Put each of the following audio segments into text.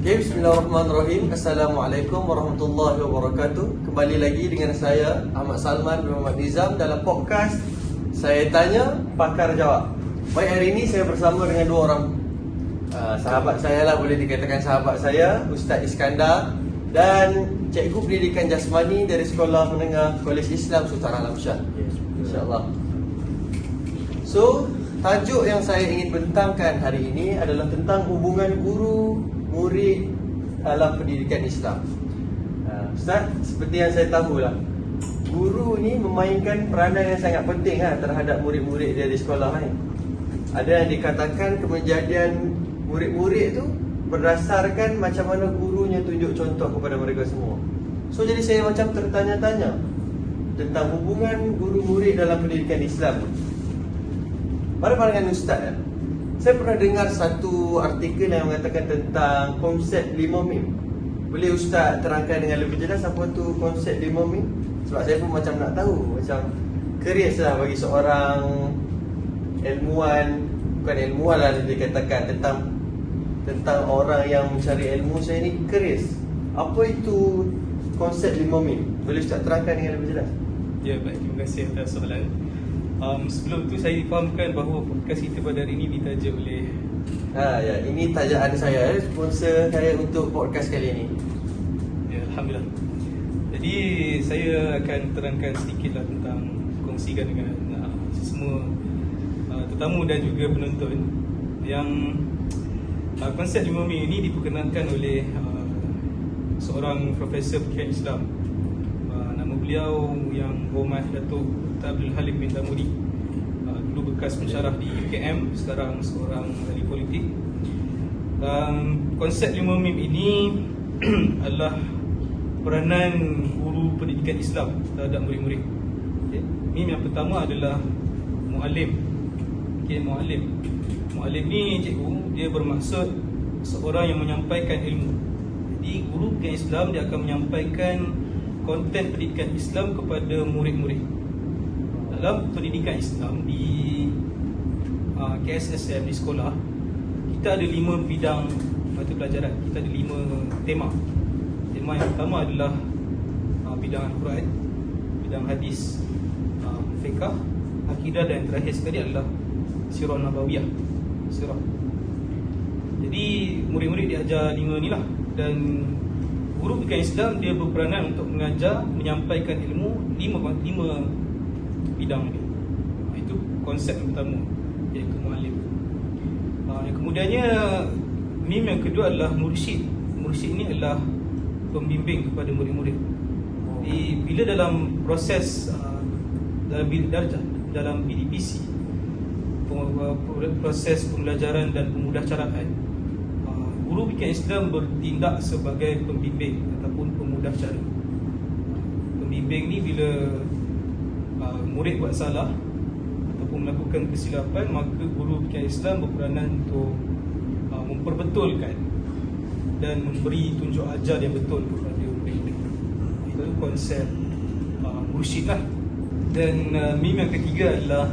Okay, bismillahirrahmanirrahim. Assalamualaikum warahmatullahi wabarakatuh. Kembali lagi dengan saya Ahmad Salman bin Muhammad Nizam dalam podcast Saya Tanya Pakar Jawab. Baik, hari ini saya bersama dengan dua orang sahabat saya lah, boleh dikatakan sahabat saya, Ustaz Iskandar dan Cikgu Pendidikan Jasmani dari Sekolah Menengah Kolej Islam Sultan Alamsyah. InsyaAllah. So, tajuk yang saya ingin bentangkan hari ini adalah tentang hubungan guru murid dalam pendidikan Islam. Ustaz, seperti yang saya tahulah, guru ni memainkan peranan yang sangat penting terhadap murid-murid dia di sekolah ni. Ada yang dikatakan kejadian murid-murid tu berdasarkan macam mana gurunya tunjuk contoh kepada mereka semua. So, jadi saya macam tertanya-tanya tentang hubungan guru murid dalam pendidikan Islam. Pada pandangan Ustaz, saya pernah dengar satu artikel yang mengatakan tentang konsep 5 mim. Boleh Ustaz terangkan dengan lebih jelas apa tu konsep 5 mim? Sebab saya pun macam nak tahu, macam curious lah bagi seorang ilmuwan, bukan ilmuwan lah dikatakan, tentang orang yang mencari ilmu. Saya ni curious, apa itu konsep 5 mim? Boleh Ustaz terangkan dengan lebih jelas? Ya, baik, terima kasih atas soalan. Sebelum tu saya difahamkan bahawa podcast kita pada hari ini ditaja oleh ya, ini tajaan saya, sponsor saya untuk podcast kali ini. Ya, Alhamdulillah. Jadi saya akan terangkan sedikitlah tentang, kongsikan dengan semua tetamu dan juga penonton yang konsep 5 mim ini diperkenalkan oleh seorang profesor fiqh Islam. Nama beliau yang berhormat Datuk Abdul Halim bin Damudi, dulu bekas pensyarah di UKM, sekarang seorang ahli politik. Konsep 5 mim ini adalah peranan guru pendidikan Islam terhadap murid-murid. Okay. Mim yang pertama adalah muallim. Okay, muallim ni cikgu, dia bermaksud seorang yang menyampaikan ilmu. Jadi guru pendidikan Islam dia akan menyampaikan konten pendidikan Islam kepada murid-murid. Dalam pendidikan Islam di KSSM, di sekolah, kita ada 5 bidang mata pelajaran. Kita ada 5 tema. Tema yang pertama adalah bidang Al-Quran, bidang hadis, fiqh, akidah, dan yang terakhir sekali adalah sirah nabawiyah, sirah. Jadi murid-murid diajar 5 ni lah. Dan guru pendidikan Islam dia berperanan untuk mengajar, menyampaikan ilmu 5 bidang ni. Itu konsep yang pertama, iaitu muallim. Yang kemudiannya, mim yang kedua adalah mursyid. Mursyid ni adalah pembimbing kepada murid-murid. Jadi bila dalam proses dalam PDPC, proses pembelajaran dan pemudahcaraan, guru pendidikan Islam bertindak sebagai pembimbing ataupun pemudahcara. Pembimbing ni bila murid buat salah ataupun melakukan kesilapan, maka guru pendidikan Islam berperanan untuk memperbetulkan dan memberi tunjuk ajar yang betul kepada murid-murid. Itu konsep mursyid lah. Dan mim yang ketiga adalah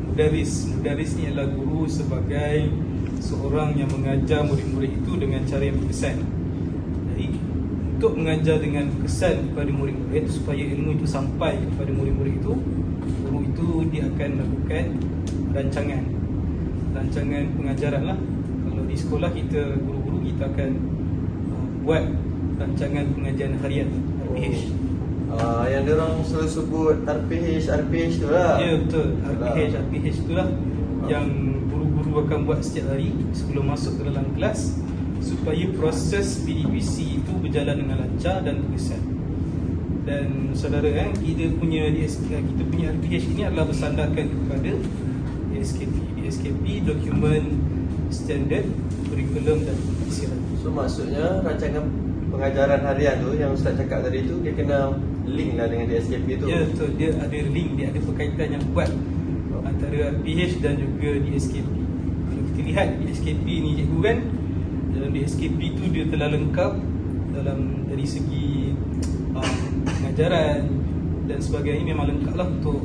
mudaris. Mudaris ni adalah guru sebagai seorang yang mengajar murid-murid itu dengan cara yang berkesan. Jadi untuk mengajar dengan kesan kepada murid-murid supaya ilmu itu sampai kepada murid-murid itu, guru itu dia akan melakukan rancangan pengajaran lah. Kalau di sekolah kita, guru-guru kita akan buat rancangan pengajian harian, RPH. Yang diorang selalu sebut RPH tu lah. Ya, betul, RPH tu lah yang guru-guru akan buat setiap hari sebelum masuk ke dalam kelas, supaya proses PDPC itu berjalan dengan lancar dan berkesan. Dan saudara, kita punya RPH ini adalah bersandarkan kepada DSKP, Document Standard Curriculum dan Pengajaran. So maksudnya rancangan pengajaran harian tu yang Ustaz cakap tadi tu, dia kena link lah dengan DSKP tu. Ya, betul, dia ada link, dia ada berkaitan yang kuat antara RPH dan juga DSKP. Kalau kita lihat DSKP ni cikgu kan, dalam DSKP tu dia telah lengkap dari segi pengajaran dan sebagainya, memang lengkap lah untuk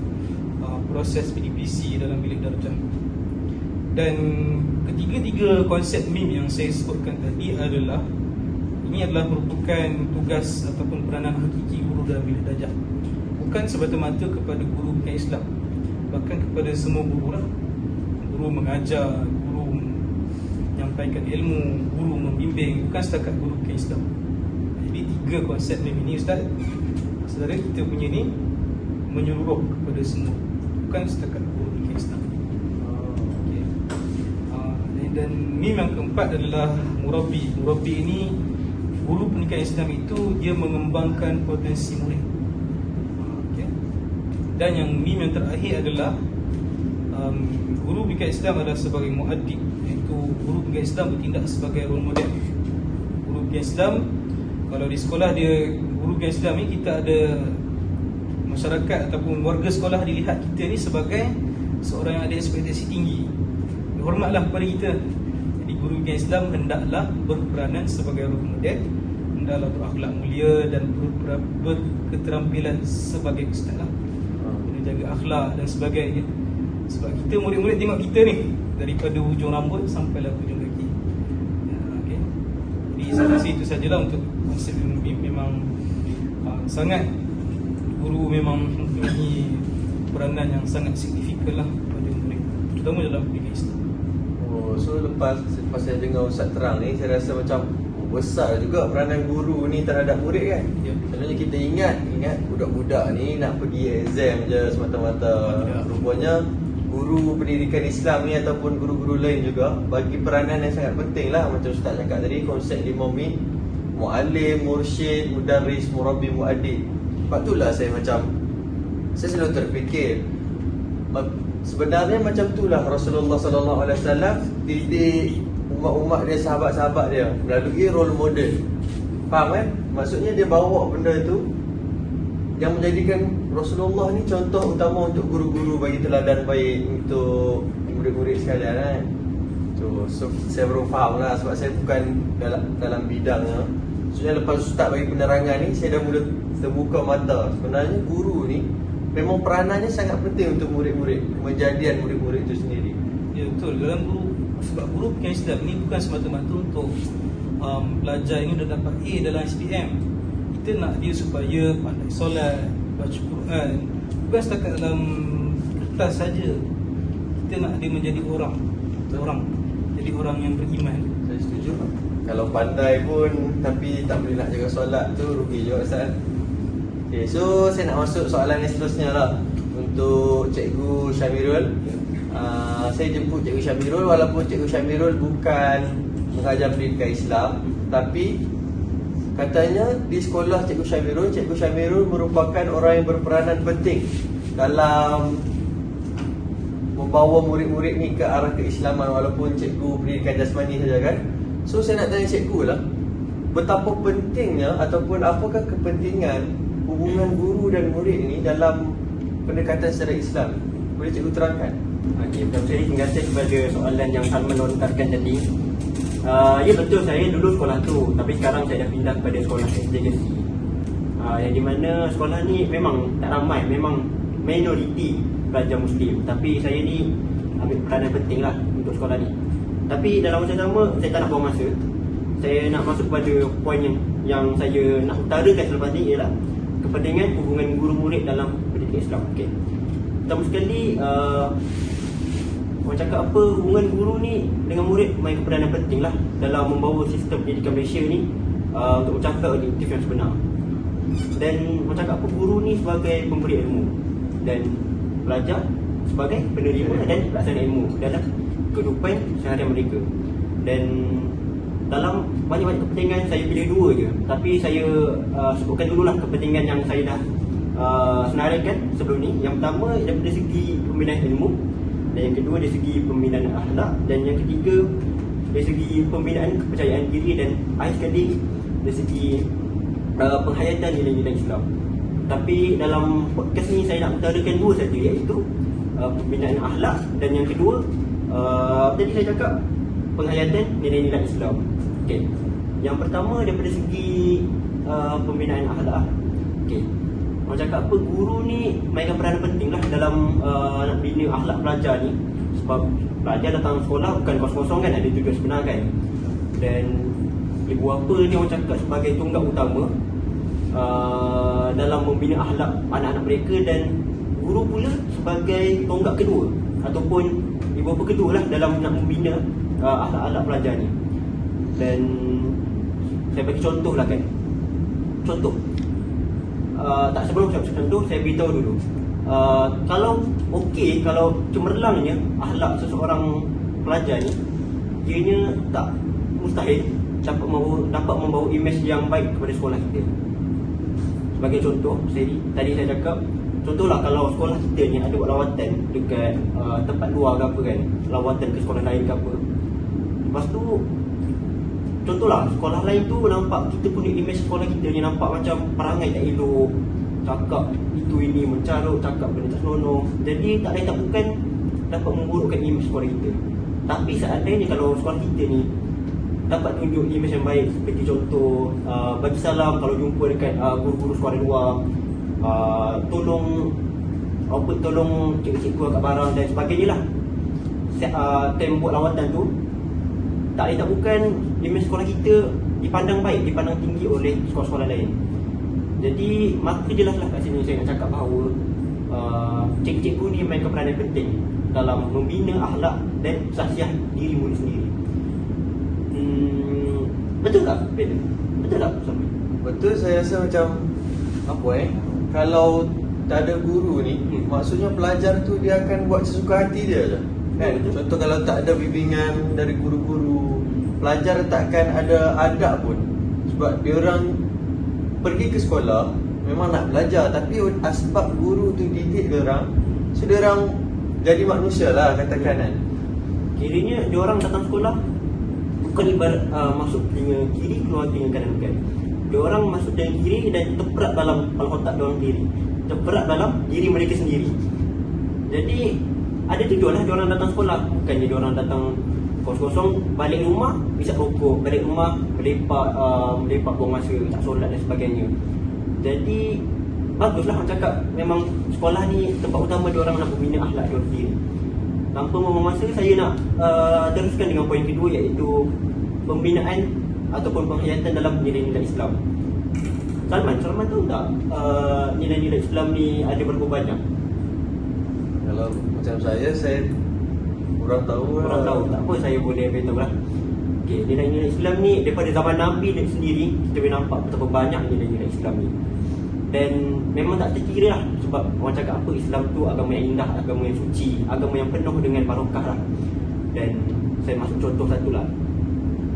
proses PDPC dalam bilik darjah. Dan ketiga-tiga konsep mim yang saya sebutkan tadi adalah Ini adalah merupakan tugas ataupun peranan hakiki guru dalam bilik darjah. Bukan semata-mata kepada guru bukan Islam, bahkan kepada semua guru lah. Guru mengajar, guru menyampaikan ilmu, guru membimbing, bukan setakat guru bukan Islam. Jadi 3 konsep ni Ustaz, saudara kita punya ni menyeluruh kepada semua, bukan setakat guru bukan Islam. Okay. Dan mim yang keempat adalah murabbi. Murabbi ini, guru pendidikan Islam itu dia mengembangkan potensi murid. Okay. Dan yang mim yang terakhir adalah guru pendidikan Islam adalah sebagai muaddib, iaitu guru pendidikan Islam bertindak sebagai role model. Guru pendidikan Islam, kalau di sekolah dia guru pendidikan Islam ni, kita ada masyarakat ataupun warga sekolah dilihat kita ni sebagai seorang yang ada ekspektasi tinggi, hormatlah kepada kita. Jadi guru pendidikan Islam hendaklah berperanan sebagai role model, hendaklah berakhlak mulia dan berketerampilan sebagai ustaz lah, menjaga akhlak dan sebagainya. Sebab kita murid-murid tengok kita ni daripada hujung rambut sampailah hujung kaki. Okay. Jadi saya rasa itu sajalah untuk konsep memang sangat, guru memang mempunyai peranan yang sangat signifikan lah pada murid, terutama dalam pendidikan Islam. So lepas saya dengar Ustaz terang ni, saya rasa macam besar juga peranan guru ni terhadap murid kan. Selalunya kita ingat budak-budak ni nak pergi exam je semata-mata. Rupanya guru pendidikan Islam ni ataupun guru-guru lain juga bagi peranan yang sangat penting lah. Macam Ustaz cakap tadi, konsep 5 min, muallim, mursyid, mudarris, murabbi, muaddib. Sebab itulah saya selalu terfikir, sebenarnya macam itulah Rasulullah SAW didik umat-umat dia, sahabat-sahabat dia melalui role model. Faham kan? Maksudnya dia bawa benda tu yang menjadikan Rasulullah ni contoh utama untuk guru-guru bagi teladan baik untuk murid-murid sekalian kan. So saya baru faham lah, sebab saya bukan dalam bidangnya. Maksudnya lepas Ustaz bagi penerangan ni, saya dah mula terbuka mata. Sebenarnya guru ni memang peranannya sangat penting untuk murid-murid, kejadian murid-murid itu sendiri. Ya betul, dalam guru, sebab guru bukan Islam ni bukan semata-mata untuk pelajar ini dah dapat A dalam SPM. Kita nak dia supaya pandai solat, baca Quran, bukan setakat dalam kertas saja. Kita nak dia menjadi orang, jadi orang yang beriman. Saya setuju. Kalau pandai pun tapi tak boleh nak jaga solat tu, rugi juga Ustaz. Okay, so saya nak masuk soalan yang seterusnya lah. Untuk Cikgu Syamirul, saya jemput Cikgu Syamirul walaupun Cikgu Syamirul bukan mengajar pendidikan Islam, tapi katanya di sekolah Cikgu Syamirul merupakan orang yang berperanan penting dalam membawa murid-murid ni ke arah keislaman, walaupun cikgu pendidikan jasmani saja kan. So saya nak tanya cikgu lah, betapa pentingnya ataupun apakah kepentingan hubungan guru dan murid ni dalam pendekatan secara Islam? Boleh cikgu terangkan? Okey, pertama sekali terima kasih kepada soalan yang Salman lontarkan tadi. Ya betul, saya dulu sekolah tu, tapi sekarang saya dah pindah kepada sekolah SDGC. Yang di mana sekolah ni memang tak ramai, memang minoriti pelajar Muslim, tapi saya ni ambil peranan penting lah untuk sekolah ni. Tapi dalam masa sama, saya tak nak buang masa. Saya nak masuk pada poin yang saya nak utarakan selepas ni, ialah kepentingan hubungan guru-murid dalam pendidikan Islam. Okay. Pertama sekali, orang cakap apa, hubungan guru ni dengan murid main peranan penting lah dalam membawa sistem pendidikan Malaysia ni untuk mencapai objektif yang sebenar. Dan orang cakap apa, guru ni sebagai pemberi ilmu dan pelajar sebagai penerima dan pelaksana ilmu dalam kehidupan seharian mereka. Dan dalam banyak-banyak kepentingan, saya pilih 2 je, tapi saya sebutkan dululah kepentingan yang saya dah senaraikan sebelum ni. Yang pertama daripada segi pembinaan ilmu, dan yang kedua dari segi pembinaan akhlak, dan yang ketiga dari segi pembinaan kepercayaan diri, dan akhir sekali dari segi penghayatan nilai-nilai Islam. Tapi dalam podcast ni saya nak utarakan 2 saja, iaitu pembinaan akhlak, dan yang kedua tadi saya cakap penghayatan nilai-nilai Islam. Okey. Yang pertama daripada segi pembinaan akhlak. Okey. Orang cakap apa, guru ni mainkan peranan penting lah dalam nak bina akhlak pelajar ni. Sebab pelajar datang sekolah bukan kos-kosong kan, ada tugas sebenar kan. Dan Ibu bapa ni orang cakap sebagai tonggak utama dalam membina akhlak anak-anak mereka, dan guru pula sebagai tonggak kedua ataupun ibu bapa kedua lah dalam nak membina akhlak-akhlak pelajar ni. Dan saya bagi contoh lah kan. Contoh, tak sebelum saya contoh, saya beritahu dulu. Kalau kalau cemerlangnya akhlak seseorang pelajar ni, ianya tak mustahil dapat membawa imej yang baik kepada sekolah kita. Sebagai contoh, tadi saya cakap, contohlah kalau sekolah kita ni ada buat lawatan dekat tempat luar ke apa kan, lawatan ke sekolah lain ke apa. Lepas tu, contohlah sekolah lain tu nampak kita punya imej sekolah kita ni nampak macam perangai tak elok, cakap itu ini mencarut, cakap benda tak senonoh. Jadi tak lain tak bukan dapat memburukkan imej sekolah kita. Tapi seandainya kalau sekolah kita ni dapat tunjuk imej yang baik, seperti contoh bagi salam kalau jumpa dekat guru-guru sekolah luar, tolong cikgu-cikgu angkat barang dan sebagainya lah. Time buat lawatan tu, tak lain tak bukan imej sekolah kita dipandang baik, dipandang tinggi oleh sekolah-sekolah lain. Jadi maka jelaslah kat sini saya nak cakap bahawa cikgu-cikgu ni mainkan peranan penting dalam membina akhlak dan sahsiah diri murid sendiri. Betul tak? Betul tak? Betul, saya rasa macam kalau tak ada guru ni, maksudnya pelajar tu dia akan buat sesuka hati dia je kan? Contoh kalau tak ada bimbingan dari guru-guru, pelajar takkan ada adab pun. Sebab dia orang pergi ke sekolah memang nak belajar, tapi sebab guru tu didik dia orang, so dia orang jadi manusia lah katakan kan. Kiranya dia orang datang sekolah bukan ibarat masuk telinga kiri keluar telinga kanan, bukan. Dia orang masuk telinga kiri dan terperat dalam kepala otak dia orang sendiri, terperat dalam diri mereka sendiri. Jadi ada tujuan lah dia orang datang sekolah, bukannya dia orang datang kosong-kosong, balik rumah bisa rokok, balik rumah melepak buang masa, tak solat dan sebagainya. Jadi baguslah orang cakap memang sekolah ni tempat utama dia orang nak membina akhlak dia sendiri. Tanpa membuang masa, saya nak teruskan dengan poin kedua, iaitu pembinaan ataupun penghayatan dalam nilai-nilai Islam. Salman tahu tak nilai-nilai Islam ni ada berapa banyak? Kalau macam saya kurang tahu. Tak apa, saya boleh beritahu lah. Okay, nilai-nilai Islam ni daripada zaman Nabi sendiri kita boleh nampak betapa banyak nilai-nilai Islam ni. Dan memang tak terkira lah, sebab orang cakap apa, Islam tu agama yang indah, agama yang suci, agama yang penuh dengan barakah lah. Dan saya masuk contoh satu lah,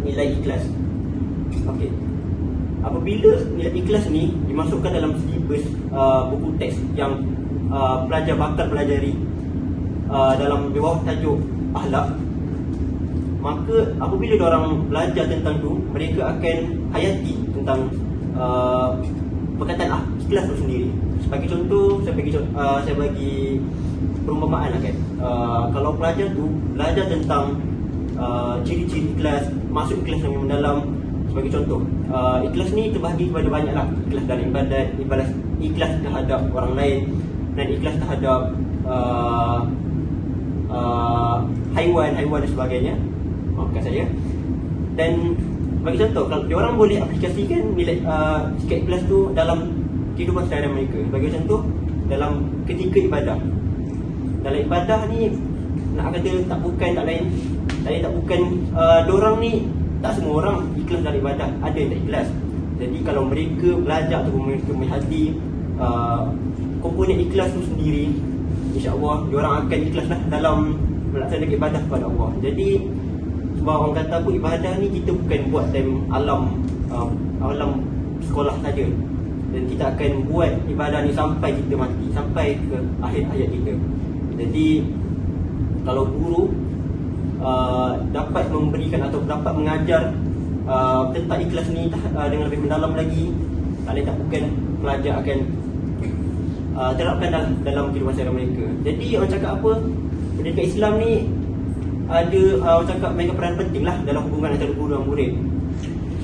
nilai ikhlas. Okey, apabila nilai ikhlas ni dimasukkan dalam silibus buku teks yang pelajar bakal pelajari dalam bawah tajuk akhlak, maka apabila diorang belajar tentang tu, mereka akan hayati tentang perkataan ikhlas tu sendiri. Sebagai contoh, saya bagi perumpamaan lah kan. Kalau pelajar tu belajar tentang ciri-ciri ikhlas, masuk ikhlas yang mendalam. Sebagai contoh, ikhlas ni terbahagi kepada banyak lah. Ikhlas dalam ibadat, ikhlas terhadap orang lain, dan ikhlas terhadap haiwan dan sebagainya. Maafkan saya. Dan bagi contoh, kalau diorang boleh aplikasikan nilai sikap ikhlas tu dalam kehidupan seharian mereka. Bagi contoh, dalam ketika ibadah. Dalam ibadah ni, nak kata tak lain tak bukan diorang ni, tak semua orang ikhlas dalam ibadah, ada yang tak ikhlas. Jadi kalau mereka belajar ataupun mereka menghati komponen ikhlas tu sendiri, insya-Allah diorang akan ikhlaslah dalam melaksanakan ibadah kepada Allah. Jadi sebab orang kata apa, ibadah ni kita bukan buat time alam sekolah saja, dan kita akan buat ibadah ni sampai kita mati, sampai ke akhir hayat kita. Jadi kalau guru dapat memberikan atau dapat mengajar tentang ikhlas ni dengan lebih mendalam lagi, tak lain tak bukan pelajar akan terapkan dalam kehidupan seharian mereka. Jadi orang cakap apa, pendidikan Islam ni ada orang cakap mainkan peranan penting lah dalam hubungan antara guru dan murid.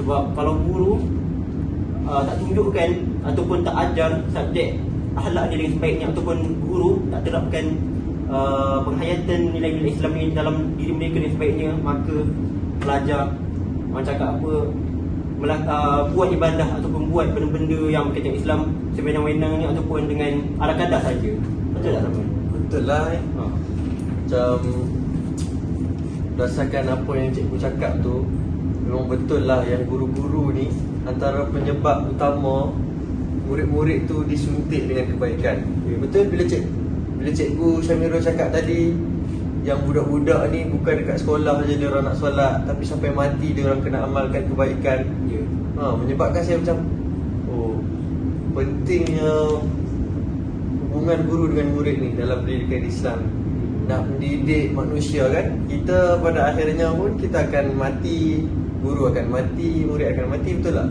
Sebab kalau guru tak tunjukkan ataupun tak ajar subjek akhlak dia dengan sebaiknya, ataupun guru tak terapkan penghayatan nilai-nilai Islam ni dalam diri mereka dengan sebaiknya, maka pelajar orang cakap apa, buat ibadah ataupun buat benda-benda yang berkaitan Islam sewenang-wenangnya ataupun dengan ala kadar saja. Betul tak Salman? Betul lah Macam berdasarkan apa yang cikgu cakap tu, memang betul lah yang guru-guru ni antara penyebab utama murid-murid tu disuntik dengan kebaikan. Betul bila cikgu Syamirul cakap tadi, yang budak-budak ni bukan dekat sekolah saja dia orang nak solat, tapi sampai mati dia orang kena amalkan kebaikan. Menyebabkan saya macam pentingnya hubungan guru dengan murid ni dalam pendidikan Islam. Nak mendidik manusia kan, kita pada akhirnya pun kita akan mati, guru akan mati, murid akan mati, betul tak?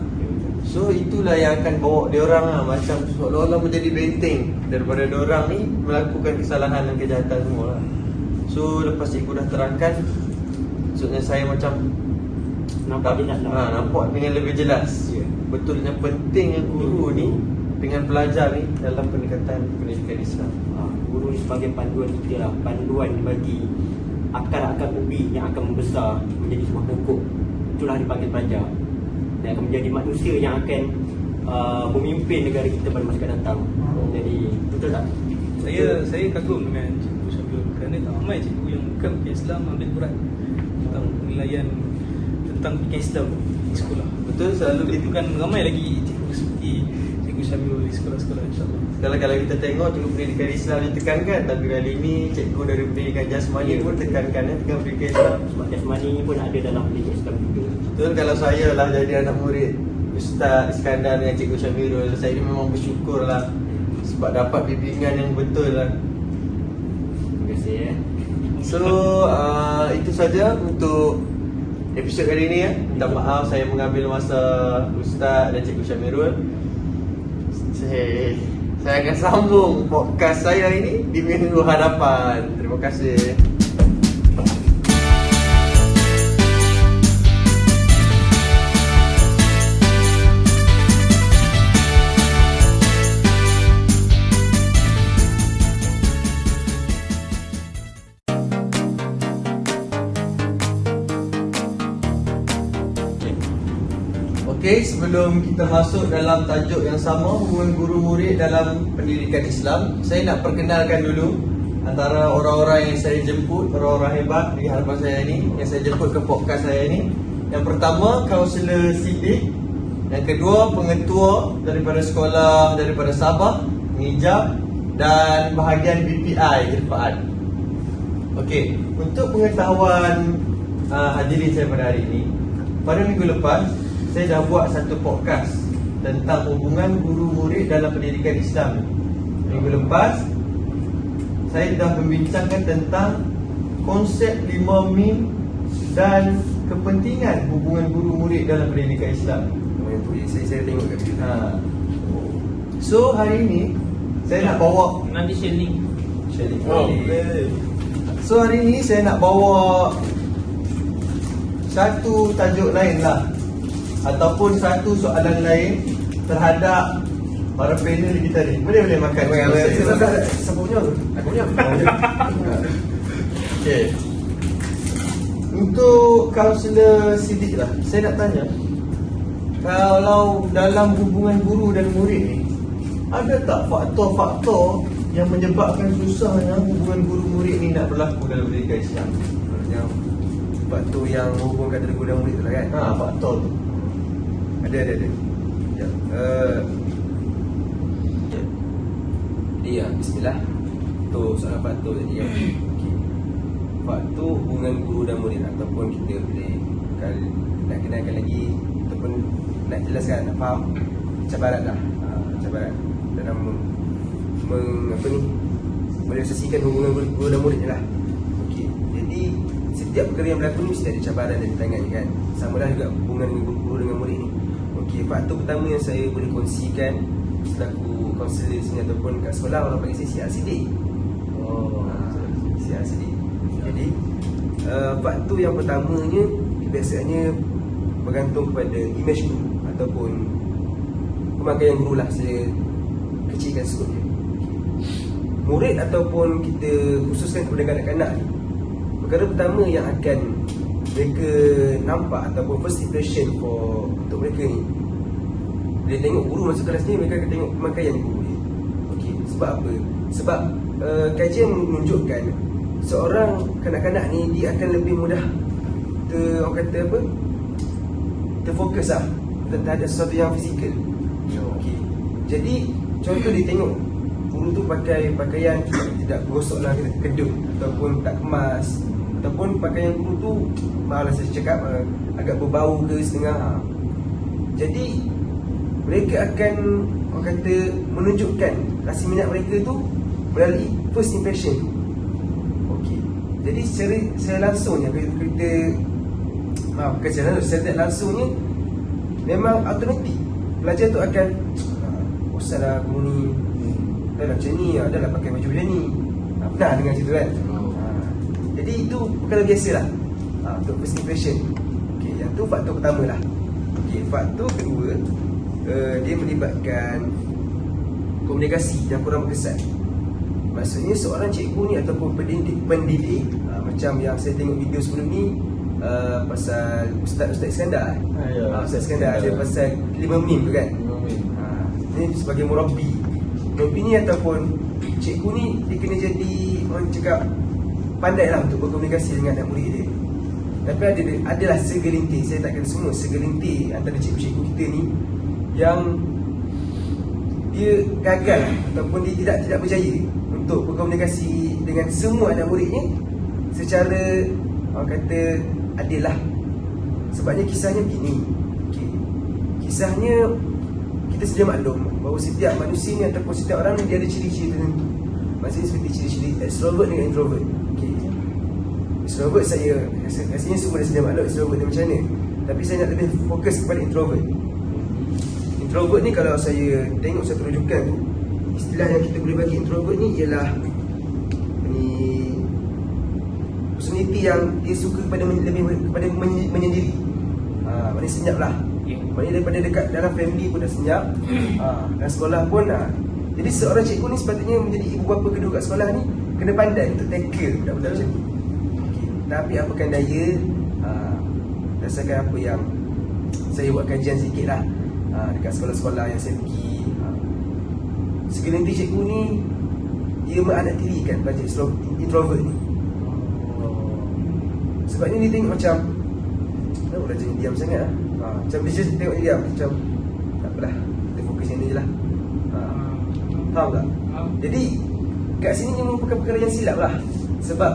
So itulah yang akan bawa diorang lah, macam seolah-olah menjadi benteng daripada diorang ni melakukan kesalahan dan kejahatan semua lah. So lepas cikgu dah terangkan, maksudnya saya macam nampak jelas lah. Nampak dengan lebih jelas betulnya pentingnya guru ni dengan pelajar ni dalam pendekatan pendidikan Islam. Guru ni sebagai panduan kita lah, panduan bagi akar-akar ubi yang akan membesar menjadi sebuah pokok. Itulah dipanggil pelajar, dan akan menjadi manusia yang akan memimpin negara kita pada masa akan datang. Jadi betul tak? Saya kagum dengan Cikgu Syamirul kerana tak ramai cikgu yang bukan fikir Islam ambil berat tentang penilaian tentang fikir Islam di sekolah. Betul, selalu itu kan ramai lagi cikgu seperti Cikgu Syamirul di sekolah-sekolah, insyaAllah. Kalau kita tengok cikgu pendidikan Islam ditekankan, tapi kali ni cikgu dari pendidikan jasmani pun tekankan tentang pendidikan Islam. Sebab jasmani ni pun ada dalam pendidikan Islam juga. Betul, kalau saya lah jadi anak murid Ustaz Iskandar dengan Cikgu Syamirul, saya ni memang bersyukur lah sebab dapat bimbingan yang betul lah. Terima kasih So itu saja untuk episod kali ni Minta maaf saya mengambil masa Ustaz dan Cikgu Syamirul. Saya akan sambung podcast saya ini di minggu hadapan. Terima kasih. Okey, sebelum kita masuk dalam tajuk yang sama, hubungan guru murid dalam pendidikan Islam, saya nak perkenalkan dulu antara orang-orang yang saya jemput, orang-orang hebat di hadapan saya ni, yang saya jemput ke podcast saya ni. Yang pertama, kaunselor Siddiq. Yang kedua, pengetua daripada sekolah daripada Sabah, Nijab, dan bahagian BPI Irfaan. Okey, untuk pengetahuan hadirin saya pada hari ini, pada minggu lepas saya dah buat satu podcast tentang hubungan guru murid dalam pendidikan Islam. Minggu lepas saya dah membincangkan tentang konsep 5 mim dan kepentingan hubungan guru murid dalam pendidikan Islam. Saya tengok kat video. So hari ini saya nak bawa Nanti share link. So hari ini saya nak bawa satu tajuk lain lah, ataupun satu soalan lain terhadap para panel kita ni. Boleh makan. Siapa punya tu? Aku punya. Okey. Untuk kaunselor Siddiq lah, saya nak tanya, kalau dalam hubungan guru dan murid ni, ada tak faktor-faktor yang menyebabkan susahnya hubungan guru murid ni nak berlaku dalam pendidikan Islam? Yang faktor yang menghubungkan antara guru dan murid tu lah kan? Faktor tu. Ada. Ya. Jadi bismillah. Tu soalan faktor tadi ya. Okey. Faktor hubungan guru dan murid ataupun kita boleh nak kenalkan lagi ataupun nak jelaskan, nak faham cabaran lah. Cabaran dalam merealisasikan hubungan guru dan murid je lah. Okey. Jadi setiap perkara yang berlaku ni mesti ada cabaran dan tantangannya kan. Sama lah juga hubungan dengan guru dengan murid ni. Okey, faktor pertama yang saya boleh kongsikan selaku kaunselor sini ataupun kat sekolah, orang panggil saya CRCD. CRCD. Jadi faktor yang pertamanya biasanya bergantung kepada image guru ataupun pemakaian guru lah, saya kecilkan sebutnya. Murid ataupun kita khususkan kepada kanak-kanak ni, perkara pertama yang akan mereka nampak ataupun first impression untuk mereka ni, bila tengok guru masuk kelas ni, mereka akan tengok pemakaian guru ni. Okey, sebab apa? Sebab kajian menunjukkan seorang kanak-kanak ni dia akan lebih mudah orang kata apa, terfokus lah terhadap sesuatu yang fizikal. Okey, jadi contoh dia tengok guru tu pakai pakaian tidak gosok lah, kedut ataupun tak kemas, ataupun pakaian guru tu malah saya cakap agak berbau ke setengah. Jadi mereka akan orang kata menunjukkan rasa minat mereka tu melalui first impression. Okey, jadi secara langsungnya kita bukan secara tak langsungnya, memang automatik pelajar tu akan bosan lah guru ni, dah lah macam ni, dah lah pakai baju macam ni. Pernah dengar macam tu kan? Jadi itu perkara biasa lah untuk first impression. Okey, yang tu faktor pertama lah. Okey, faktor kedua, dia melibatkan komunikasi yang kurang berkesan. Maksudnya seorang cikgu ni ataupun pendidik macam yang saya tengok video sebelum ni, pasal Ustaz Iskandar. Ustaz Iskandar ada pasal 5 meme tu kan. Ini sebagai murabbi ni ataupun cikgu ni, dia kena jadi orang cakap pandai lah untuk berkomunikasi dengan anak murid dia. Tapi adalah segelintir, saya tak kata semua, segelintir antara cikgu-cikgu kita ni yang dia gagal ataupun dia tidak berjaya untuk berkomunikasi dengan semua anak muridnya secara orang kata adil lah. Sebabnya kisahnya begini. Okay. Kisahnya kita sedia maklum bahawa setiap manusia ni ataupun setiap orang ni dia ada ciri-ciri tertentu. Maksudnya seperti ciri-ciri extrovert dengan introvert. Okay. Extrovert saya rasanya semua dah sedia maklum extrovert ni macam mana. Tapi saya nak lebih fokus kepada introvert. Introvert ni kalau saya tengok satu rujukan tu, istilah yang kita boleh bagi introvert ni ialah personality yang dia suka kepada menyendiri. Maknanya senyap lah. Maknanya daripada dekat dalam family pun dah senyap, dan sekolah pun jadi seorang cikgu ni sepatutnya menjadi ibu bapa kedua kat sekolah ni kena pandai untuk tackle budak-budak macam ni. Okay. Tapi apakan daya, berdasarkan apa yang saya buat kajian sikit lah dekat sekolah-sekolah yang saya pergi, segelintir cikgu ni dia menganaktirikan pelajar introvert ni. Sebabnya dia tengok macam kenapa belajar ni diam sangat macam dia just tengok dia diam, macam tak apalah, kita fokus yang ni je lah. Faham tak? Jadi kat sini ni merupakan perkara yang silap lah. Sebab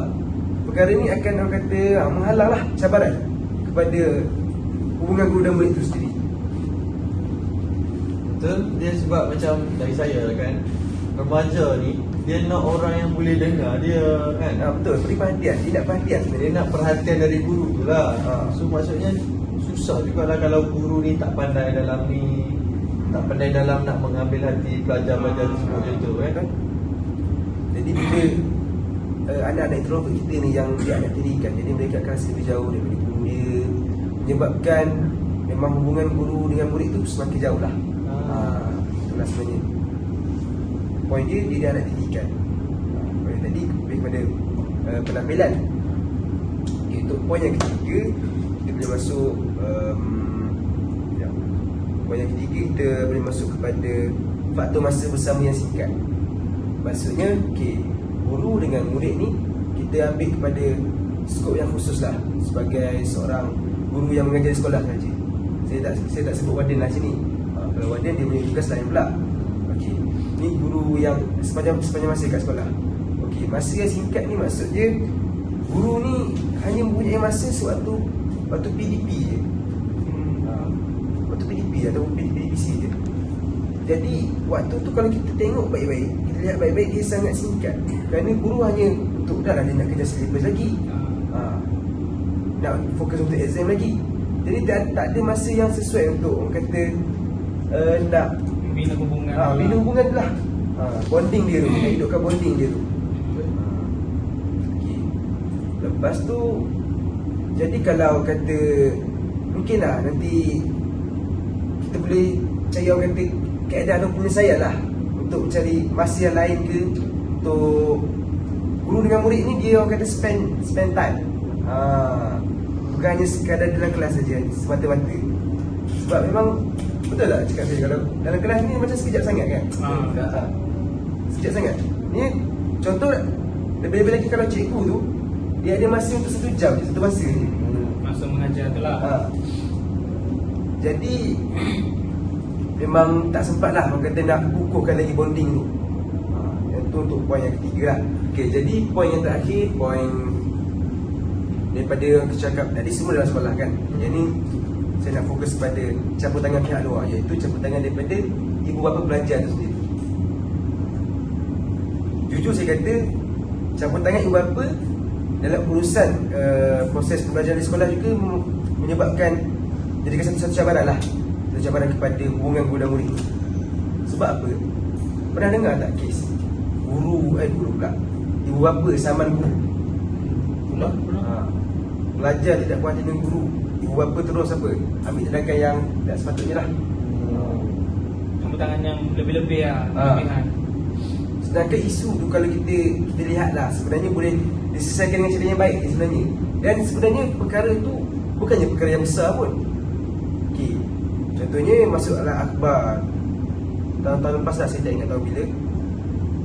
perkara ni akan orang kata menghalang lah cabaran kepada hubungan guru dan murid itu sendiri. Betul, dia sebab macam dari saya kan, remaja ni dia nak orang yang boleh dengar dia kan. Betul, beri perhatian, dia nak perhatian sebenarnya. Dia nak perhatian dari guru tu lah. So maksudnya susah juga lah kalau guru ni tak pandai dalam ni, tak pandai dalam nak mengambil hati pelajar-pelajar tersebut macam tu kan. Jadi bila anak-anak introvert kita ni yang dianaktirikan, jadi mereka akan rasa lebih jauh daripada guru dia, menyebabkan memang hubungan guru dengan murid tu semakin jauh lah. Itulah sebenarnya poin dia dianaktirikan. Poin tadi lebih kepada penampilan. Okay, untuk poin yang ketiga, kita boleh masuk poin yang ketiga, kita boleh masuk kepada faktor masa bersama yang singkat. Maksudnya guru dengan murid ni kita ambil kepada skop yang khusus lah, sebagai seorang guru yang mengajar di sekolah saja. Saya tak sebut warden lah sini. Kalau warden dia punya tugas lain pula. Okey, ni guru yang sepanjang masa kat sekolah. Okey, masa yang singkat ni maksudnya guru ni hanya mempunyai masa waktu PDP je. Waktu PDP ataupun PDPC je. Jadi waktu tu kalau kita tengok baik-baik, kita lihat baik-baik, dia sangat singkat. Kerana guru hanya untuk dah lah dia nak kejar syllabus lagi, nak fokus untuk exam lagi. Jadi tak ada masa yang sesuai untuk orang kata nak bina hubungan. Bina hubungan tu lah. Bonding dia tu, nak hidupkan bonding dia tu. Okay. Lepas tu, jadi kalau kata mungkinlah nanti kita boleh cari orang kata keadaan atau penyelesaian lah untuk cari masa yang lain ke untuk guru dengan murid ni, dia orang kata spend time. bukan hanya sekadar dalam kelas saja semata-mata. Sebab memang betul tak cakap saya, kalau dalam kelas ni macam sekejap sangat kan. Sekejap sangat. Ni contoh, lebih-lebih lagi kalau cikgu tu dia ada masa untuk 1 jam je, satu masa ni. Masa mengajar tu lah. Jadi memang tak sempat lah orang kata nak kukuhkan lagi bonding tu. Itu untuk poin yang ketiga lah. Okay, jadi poin yang terakhir, poin daripada yang kita cakap tadi semua dalam sekolah kan. Yang ni saya nak fokus pada campur tangan pihak luar, iaitu campur tangan daripada ibu bapa pelajar tu sendiri. Jujur saya kata, campur tangan ibu bapa dalam urusan proses pembelajaran di sekolah juga menyebabkan jadikan satu cabaran lah. Satu cabaran kepada hubungan guru dan murid. Sebab apa? Pernah dengar tak kes guru pula, ibu bapa saman guru? Pernah. Pelajar tidak puas hati dengan guru, ibu bapa terus apa? Ambil tindakan yang tak sepatutnya lah. Campur tangan yang lebih-lebih lah. Lebihan. Sedangkan isu tu kalau kita lihat lah, sebenarnya boleh diselesaikan dengan cara yang baik sebenarnya. Dan sebenarnya perkara tu bukannya perkara yang besar pun. Okey, contohnya masuk dalam akhbar tahun-tahun lepas lah, saya tak ingat tahu bila.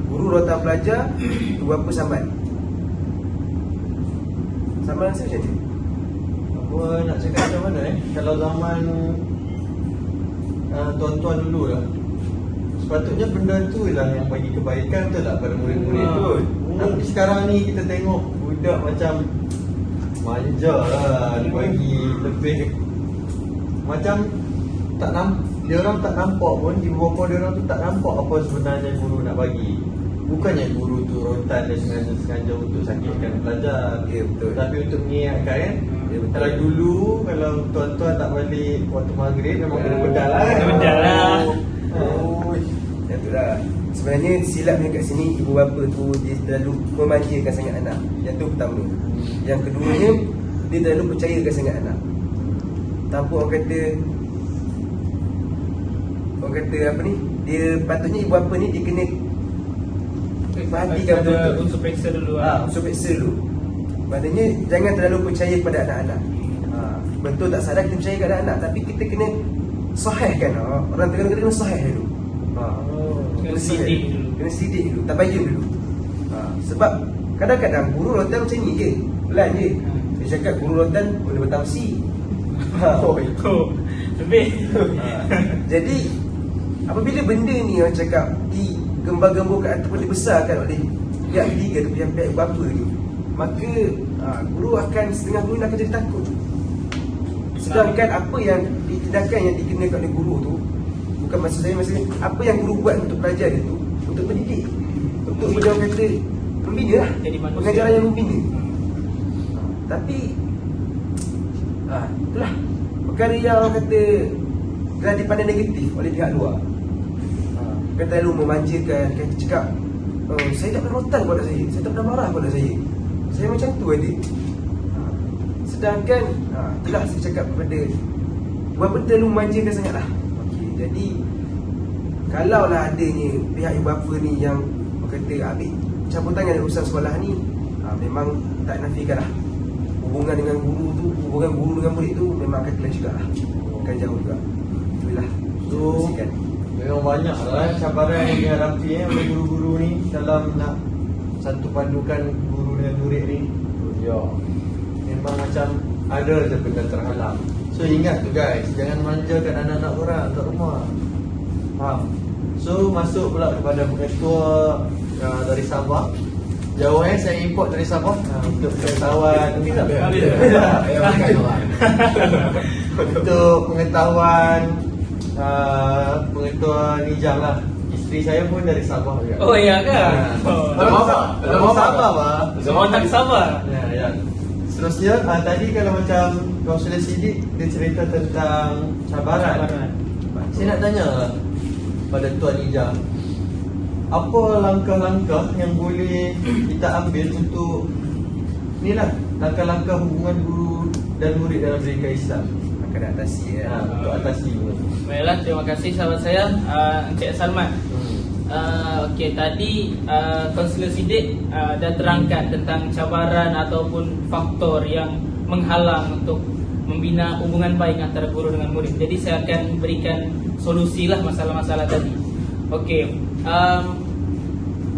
Guru rotan pelajar, ibu bapa sambat. Sambat rasa macam ni? Apa nak cakap macam mana kalau zaman tuan-tuan dulu lah, sepatutnya benda tu lah yang bagi kebaikan tu lah pada murid-murid tu. Tapi sekarang ni kita tengok budak macam manja lah, dia bagi lebih macam tak dia orang tak nampak pun, ibu bapa dia orang tu tak nampak apa sebenarnya guru nak bagi. Bukannya guru tu rotan dia sengaja untuk sakitkan pelajar, betul. tapi untuk mengingatkan kan. Betul. Kalau dulu, kalau tuan-tuan tak balik waktu maghrib, memang kena bedal lah. Kena bedal lah. Yang tu lah. Sebenarnya silapnya kat sini, ibu bapa tu dia terlalu memanjakan sangat anak. Yang tu pertama. Yang keduanya, dia terlalu percayakan sangat anak. Tanpa orang kata apa ni, dia patutnya ibu bapa ni dia kena perhatikan betul-betul. Unsur periksa dulu Unsur periksa dulu. Maknanya jangan terlalu percaya pada anak-anak. Betul tak salah kita percaya kepada anak, tapi kita kena sahihkan. Orang Terengganu kena sahih dulu. Kena sidik dulu. Kena sidik dulu, tabayun dulu. Sebab kadang-kadang guru rotan macam ni je, pelan je. Dia cakap guru rotan boleh bertausi. Lebih. Jadi apabila benda ni orang cakap digembar-gemburkan ataupun dibesarkan oleh pihak ketiga tu, pihak bapa ni, maka guru akan setengah guru akan jadi takut. Sedangkan apa yang tindakan yang dikenakan oleh guru tu, bukan maksud saya maksudnya apa yang guru buat untuk pelajar dia tu, untuk mendidik, untuk dia orang kata membina lah, jadi manusia. pengajaran yang membina. Tapi itulah perkara yang orang kata telah dipandang negatif oleh pihak luar. Kan terlalu memanjakan, kan cakap saya tak pernah rotan pada saya tak pernah marah pada saya macam tu ada. Sedangkan itulah saya cakap kepada buat terlalu memanjakan sangat lah. Jadi kalaulah adanya pihak ibu bapa ni yang kata ambil campur tangan dalam urusan sekolah ni, memang tak nafikan lah hubungan dengan guru tu, hubungan guru dengan murid tu memang akan kelas juga lah, akan jauh juga. Itulah memang banyak lah cabaran yang dihadapi oleh guru-guru ni dalam nak satu padukan guru dengan murid ni. Memang macam ada je benda terhalang. So ingat tu guys, jangan manjakan anak-anak korang kat rumah. Faham? So masuk pula kepada pengetua dari Sabah. Jauh saya import dari Sabah untuk pengetahuan untuk pengetahuan pengetua Nijam lah. Isteri saya pun dari Sabah juga. Oh iya kan? Orang Sabah pak. Semua tak sabar. Ya. Seterusnya tadi kalau macam Kau sudah sidik, dia cerita tentang cabaran. Saya nak tanya pada Tuan Ija, apa langkah-langkah yang boleh kita ambil untuk ni lah, langkah-langkah hubungan guru dan murid dalam pendidikan Islam akan atasi untuk atasi. Baiklah, terima kasih sahabat saya Encik Salman. Okey, tadi Konselor Siddiq dah terangkan tentang cabaran ataupun faktor yang menghalang untuk membina hubungan baik antara guru dengan murid. Jadi saya akan berikan solusi lah masalah-masalah tadi. Okey,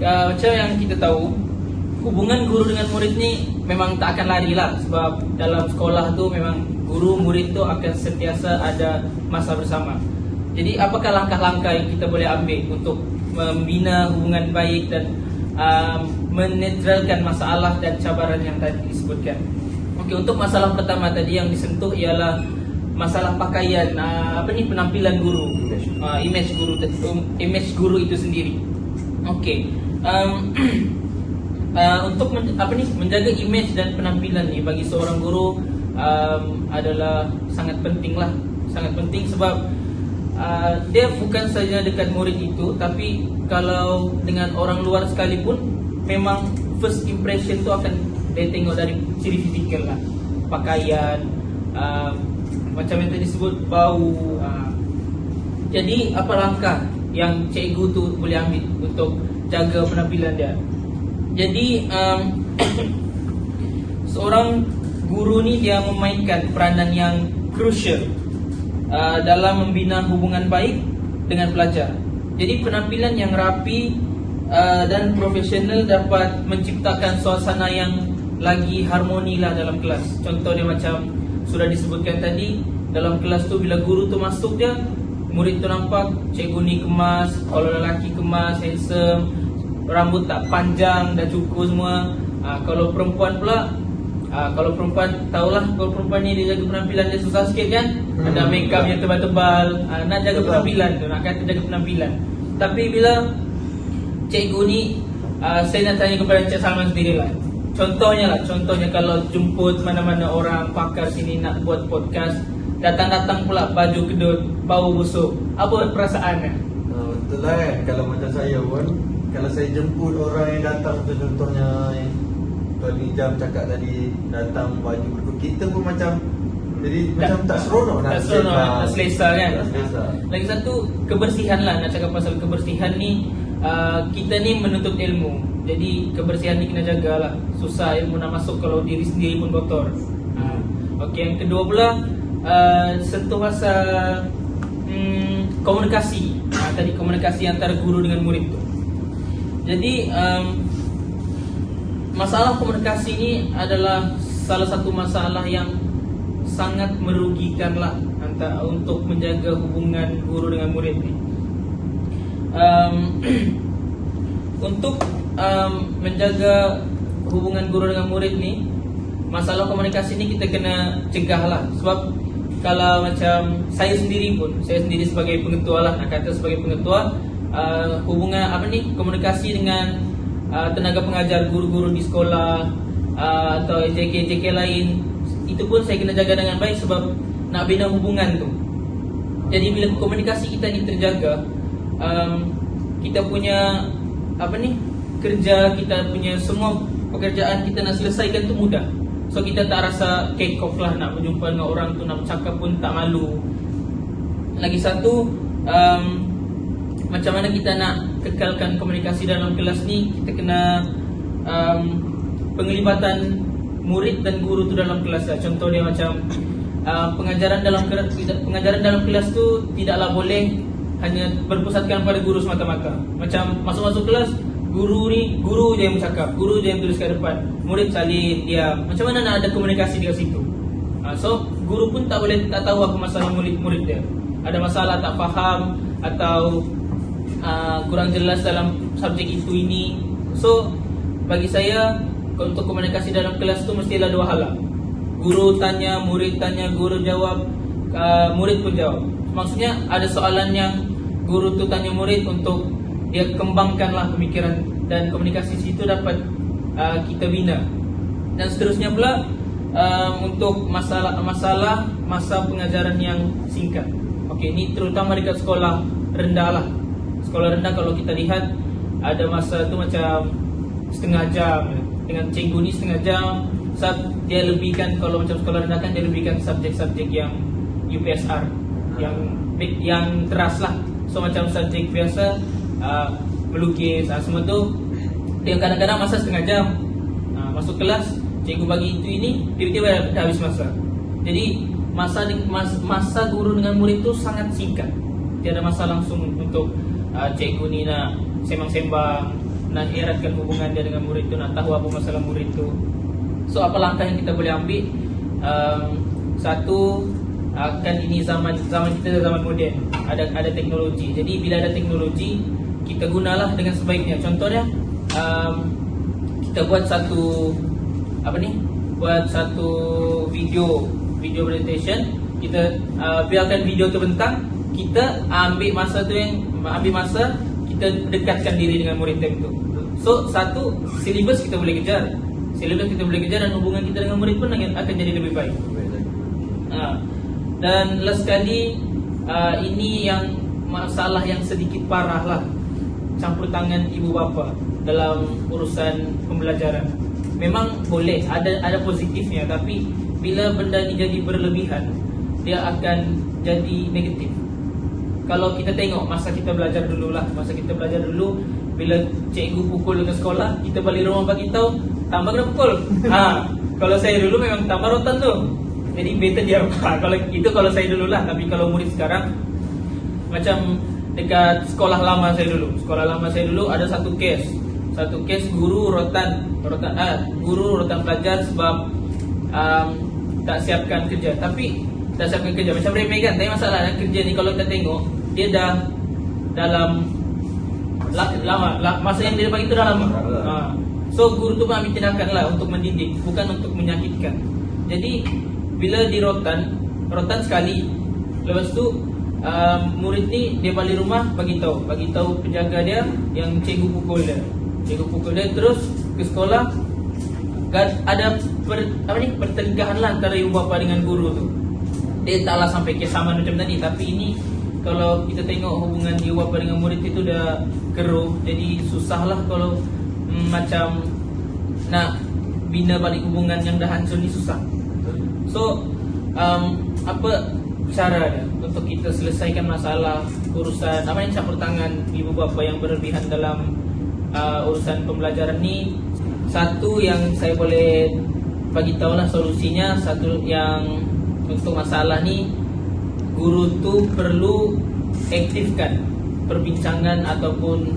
macam yang kita tahu, hubungan guru dengan murid ni memang tak akan lari lah. Sebab dalam sekolah tu memang guru murid tu akan sentiasa ada masa bersama. Jadi apakah langkah-langkah yang kita boleh ambil untuk membina hubungan baik dan menetralkan masalah dan cabaran yang tadi disebutkan? Okey, untuk masalah pertama tadi yang disentuh ialah masalah pakaian, penampilan guru, image guru itu sendiri. Okey, untuk menjaga image dan penampilan ni bagi seorang guru adalah sangat penting lah, sangat penting sebab dia bukan saja dekat murid itu, tapi kalau dengan orang luar sekalipun, memang first impression tu akan dia tengok dari ciri fizikal lah, pakaian, macam yang tadi disebut, bau. Jadi apa langkah yang cikgu tu boleh ambil untuk jaga penampilan dia? Jadi seorang guru ni dia memainkan peranan yang crucial dalam membina hubungan baik dengan pelajar. Jadi penampilan yang rapi dan profesional dapat menciptakan suasana yang lagi harmoni lah dalam kelas. Contoh dia macam sudah disebutkan tadi, dalam kelas tu bila guru tu masuk dia, murid tu nampak cikgu ni kemas, kalau lelaki kemas, handsome, rambut tak panjang, dah cukur semua. Kalau perempuan pula, kalau perempuan, tahulah kalau perempuan ni dia jaga penampilan dia susah sikit kan. Ada make up yang tebal-tebal, nak jaga penampilan tu, nak kata jaga penampilan. Tapi bila cikgu ni, saya nak tanya kepada Encik Salman sendirilah. Contohnya kalau jemput mana-mana orang pakar sini nak buat podcast, datang-datang pula baju kedut, bau busuk, apa perasaannya? Betul lah kan, kalau macam saya pun, kalau saya jemput orang yang datang tu, contohnya Tuan Nijam cakap tadi, datang baju berkut, kita pun macam jadi macam tak seronok, tak selesa kan. Tak selesa. Lagi satu, kebersihan lah. Nak cakap pasal kebersihan ni, kita ni menuntut ilmu, jadi kebersihan ni kena jagalah. Susah ilmu nak masuk kalau diri sendiri pun kotor. Okey, yang kedua pula, sentuh pasal komunikasi. Tadi komunikasi antara guru dengan murid tu. Jadi masalah komunikasi ni adalah salah satu masalah yang sangat merugikan lah untuk menjaga hubungan guru dengan murid ni. Untuk menjaga hubungan guru dengan murid ni, masalah komunikasi ni kita kena cegah lah. Sebab kalau macam saya sendiri sebagai pengetua lah, nak kata sebagai pengetua, hubungan komunikasi dengan tenaga pengajar, guru-guru di sekolah atau JK lain, itu pun saya kena jaga dengan baik sebab nak bina hubungan tu. Jadi bila komunikasi kita ni terjaga, kita punya kerja, kita punya semua pekerjaan kita nak selesaikan tu mudah. So kita tak rasa kick off lah, nak berjumpa dengan orang tu, nak bercakap pun tak malu. Lagi satu, macam mana kita nak kekalkan komunikasi dalam kelas ni, kita kena penglibatan murid dan guru tu dalam kelas lah. Contoh dia macam pengajaran dalam kelas tu tidaklah boleh hanya berpusatkan pada guru semata-mata. Macam masuk-masuk kelas, guru je yang bercakap, guru je yang tulis kat depan, murid salin, diam. Macam mana nak ada komunikasi di situ? So guru pun tak tahu apa masalah murid dia. Ada masalah, tak faham atau kurang jelas dalam subjek itu ini. So bagi saya, untuk komunikasi dalam kelas tu mestilah dua hal lah. Guru tanya, murid tanya, guru jawab, murid pun jawab. Maksudnya ada soalan yang guru tu tanya murid untuk dia kembangkanlah pemikiran, dan komunikasi situ dapat kita bina. Dan seterusnya pula, untuk masa pengajaran yang singkat. Okey, ini terutama dekat sekolah rendah lah. Sekolah rendah kalau kita lihat, ada masa tu macam setengah jam. Dengan cikgu ni setengah jam, dia lebihkan, kalau macam sekolah rendah kan dia lebihkan subjek-subjek yang UPSR, yang teras lah. So macam subjek biasa, melukis, semua tu yang kadang-kadang masa setengah jam. Masuk kelas, cikgu bagi itu ini, tiba-tiba dah habis masa. Jadi masa guru dengan murid tu sangat singkat. Tiada masa langsung untuk cikgu ni nak sembang-sembang, nak eratkan hubungan dia dengan murid tu, nak tahu apa masalah murid tu. So apa langkah yang kita boleh ambil? Satu, kan ini zaman kita zaman moden, ada teknologi. Jadi bila ada teknologi, kita gunalah dengan sebaiknya. Contohnya kita buat satu video presentation. Kita biarkan video tu bentang, kita ambil masa kita dekatkan diri dengan murid tu. So satu, silibus kita boleh kejar, dan hubungan kita dengan murid pun akan jadi lebih baik. Dan last sekali, ini yang masalah yang sedikit parah lah, campur tangan ibu bapa dalam urusan pembelajaran. Memang boleh ada positifnya, tapi bila benda ni jadi berlebihan, dia akan jadi negatif. Kalau kita tengok masa kita belajar dulu, bila cikgu pukul dengan sekolah, kita balik rumah bagi tahu, tambah kena pukul. Kalau saya dulu memang tambah rotan tu. Jadi better dia. Kalau saya dulu lah. Tapi kalau murid sekarang, macam dekat sekolah lama saya dulu ada satu case guru rotan pelajar sebab tak siapkan kerja. Macam remeh kan. Tapi masalah kerja ni kalau kita tengok, dia dah dalam lama masa yang dia bagi tu dah lama. So guru tu pun ambil tindakan lah untuk mendidik, bukan untuk menyakitkan. Jadi bila di rotan sekali, lepas tu murid ni dia balik rumah bagi tahu penjaga dia yang cikgu pukul dia, terus ke sekolah. Ada pertelingkahan lah antara ibu bapa dengan guru tu. Dia taklah sampai kesamaan macam tadi, tapi ini kalau kita tengok hubungan ibu bapa dengan murid itu dah keruh. Jadi susah lah kalau macam nak bina balik hubungan yang dah hancur ni, susah. So apa cara dia untuk kita selesaikan masalah urusan campur tangan ibu bapa yang berlebihan dalam urusan pembelajaran ni? Satu yang saya boleh bagi tahu lah solusinya, satu yang untuk masalah ni, guru tu perlu aktifkan perbincangan ataupun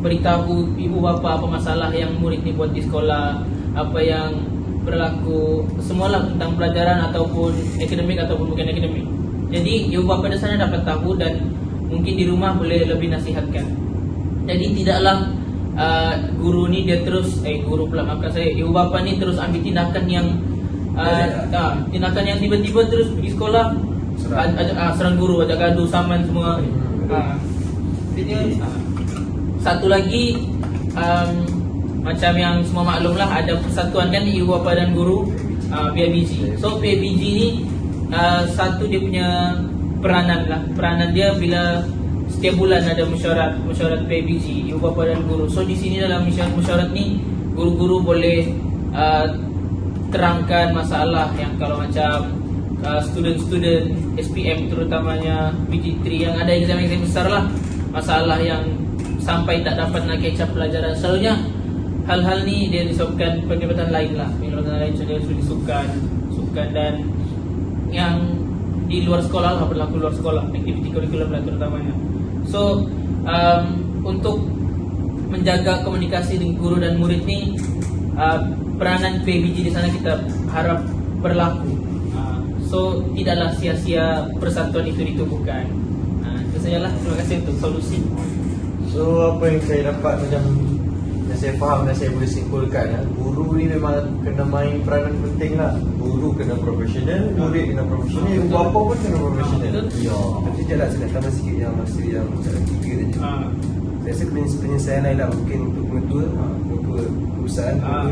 beritahu ibu bapa apa masalah yang murid ni buat di sekolah, apa yang berlaku, semualah tentang pelajaran ataupun akademik ataupun bukan akademik. Jadi ibu bapa di sana dapat tahu, dan mungkin di rumah boleh lebih nasihatkan. Jadi tidaklah guru ni dia terus ibu bapa ni terus ambil tindakan yang tiba-tiba terus pergi sekolah serang guru, ajak gaduh, saman semua. Satu lagi, macam yang semua maklum lah, ada persatuan kan ibu bapa dan guru, PIBG. So PIBG ni satu dia punya peranan dia bila setiap bulan ada mesyuarat PIBG, ibu bapa dan guru. So di sini dalam mesyuarat ni, guru-guru boleh terangkan masalah yang kalau macam student SPM terutamanya PG3 yang ada exam-exam besar lah, masalah yang sampai tak dapat nak catch up pelajaran. Selalunya hal-hal ni dia disebabkan perdebatan lain lah. Perdebatan lain contohnya sukan, dan yang di luar sekolah lah, berlaku luar sekolah, aktiviti kurikulum lah terutamanya. So untuk menjaga komunikasi dengan guru dan murid ni, peranan PIBG di sana kita harap berlaku. So tidaklah sia-sia persatuan itu ditubuhkan. Itu sajalah. Terima kasih untuk solusi. So apa yang saya dapat, macam yang saya faham dan saya boleh simpulkan, guru ni memang kena main peranan penting lah. Guru kena profesional, murid kena profesional, ibu bapa pun kena profesional. Tapi sekejap saya nak tambah sikit yang masa yang tiga tadi. Saya rasa penyelesaian lain lah, mungkin untuk pengetua perusahaan,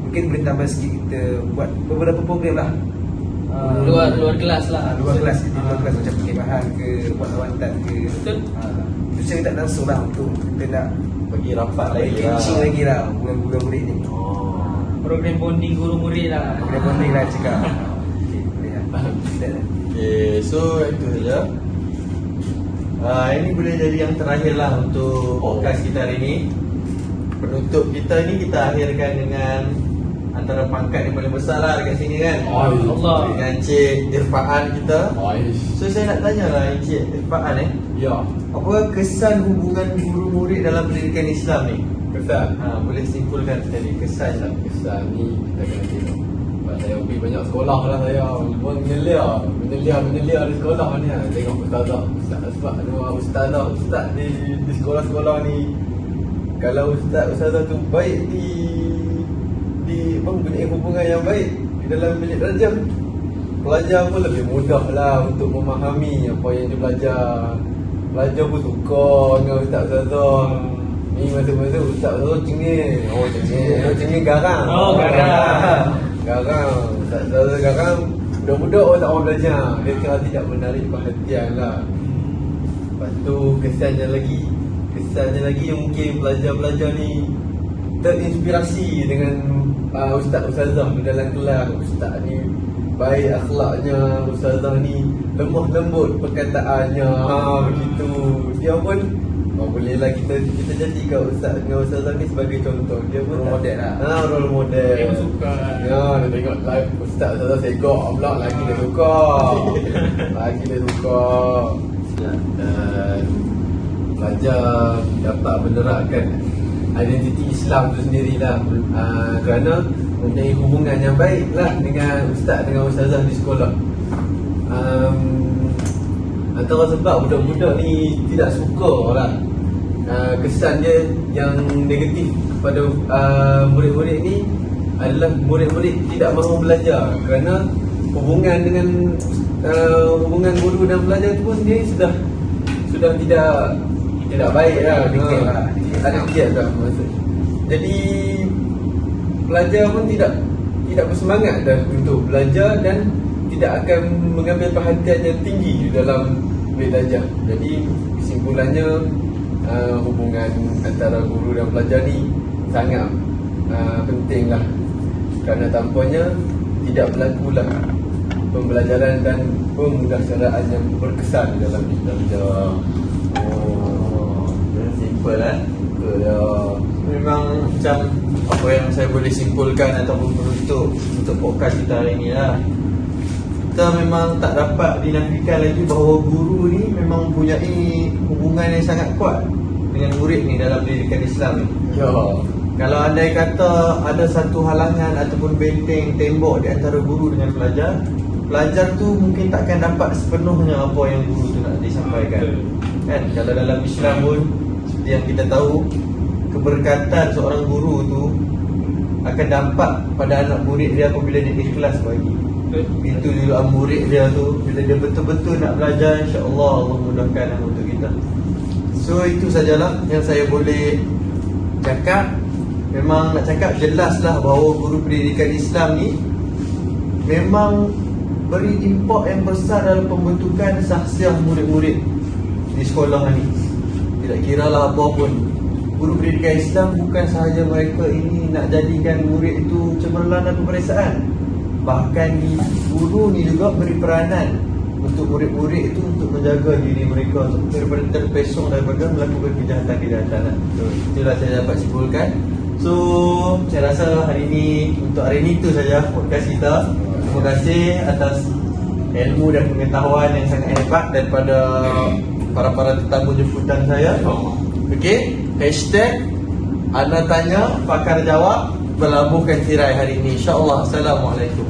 mungkin boleh tambah sikit, kita buat beberapa program lah, luar kelas lah. Luar kelas macam perkhidmatan ke, buat lawatan ke. Betul. Itu saya tak langsung lah, untuk kita nak bagi rapat lagi lah hubungan murid ni. Program bonding guru murid lah. Program bonding lah cakap. Okay, boleh lah. Okay, so itu saja. Ini boleh jadi yang terakhir lah untuk podcast kita hari ni. Penutup kita ni kita akhirkan dengan antara pangkat yang paling besar lah dekat sini kan. Allah. Dengan Encik Irfaan kita. Aish. So saya nak tanya lah Encik Irfaan Ya, apa kesan hubungan guru murid dalam pendidikan Islam ni? kesan. Boleh simpulkan sekali kesan lah. Kesan ni kita kena tengok. Sebab saya pergi banyak sekolah lah saya. Pun menyelia di sekolah ni lah. Tengok ustazah. Sebab ada ustaz di sekolah-sekolah ni. Kalau ustazah tu baik di mempunyai hubungan yang baik di dalam bilik belajar, pelajar pun lebih mudah lah untuk memahami apa yang dia belajar. Pelajar pun suka dengan ustaz-ustazah. Ni masa-masa ustaz-ustazah cengih. Cengih garang. Garang. Ustaz-ustazah garang. Budak-budak orang tak mau belajar. Dia kira tidak menarik perhatian lah. Lepas tu kesannya lagi yang mungkin pelajar-pelajar ni terinspirasi dengan ustaz-ustazah di dalam kelas. Ustaz ni baik akhlaknya, ustazah ni lemah lembut perkataannya, begitu. Dia pun bolehlah kita jadikan ustaz dengan ustazah ni sebagai contoh. Dia pun Role model lah. Role model. Dia pun suka. Ya, dia tengok live ustaz-ustazah segok pula lagi dia suka. Dan pelajar dapat menerapkan identiti Islam tu sendirilah, kerana mempunyai hubungan yang baik lah dengan ustaz dengan ustazah di sekolah. Antara sebab budak-budak ni tidak suka lah, kesan dia yang negatif kepada murid-murid ni adalah murid-murid tidak mahu belajar kerana hubungan dengan hubungan guru dan pelajar tu pun sendiri sudah tidak baik lah. Ada kiat dah maksud. Jadi pelajar pun tidak bersemangat dah untuk belajar dan tidak akan mengambil perhatian yang tinggi di dalam belajar. Jadi kesimpulannya hubungan antara guru dan pelajar ni sangat penting lah, kerana tanpanya tidak berlakulah pembelajaran dan pemudahcaraan yang berkesan di dalam belajar. Simple lah. Betul ya. Memang macam apa yang saya boleh simpulkan ataupun penutup untuk podcast kita hari ni lah, kita memang tak dapat dinafikan lagi bahawa guru ni memang mempunyai hubungan yang sangat kuat dengan murid ni dalam pendidikan Islam ni. Ya. Kalau andai kata ada satu halangan ataupun benteng tembok di antara guru dengan pelajar, pelajar tu mungkin takkan dapat sepenuhnya apa yang guru tu nak disampaikan. Kan? Kalau dalam Islam pun seperti yang kita tahu, keberkatan seorang guru tu akan dampak pada anak murid dia apabila dia ikhlas bagi. Itu juga murid dia tu, bila dia betul-betul nak belajar, insya-Allah Allah mudahkan untuk kita. So itu sajalah yang saya boleh cakap. Memang nak cakap jelaslah bahawa guru pendidikan Islam ni memang beri impak yang besar dalam pembentukan sahsiah murid-murid di sekolah ni. Tidak kiralah apa pun, guru pendidikan Islam bukan sahaja mereka ini nak jadikan murid itu cemerlang dan peperiksaan. Bahkan guru ni juga beri peranan untuk murid-murid itu untuk menjaga diri mereka daripada terpesong daripada melakukan kejahatan-kejahatan. Itulah saya dapat simpulkan. So saya rasa hari ini itu saja podcast kita. Terima kasih atas ilmu dan pengetahuan yang sangat hebat daripada para tetamu jemputan saya. Okey, hashtag Ana Tanya Pakar Jawab berlabuhkan tirai hari ini. InsyaAllah. Assalamualaikum.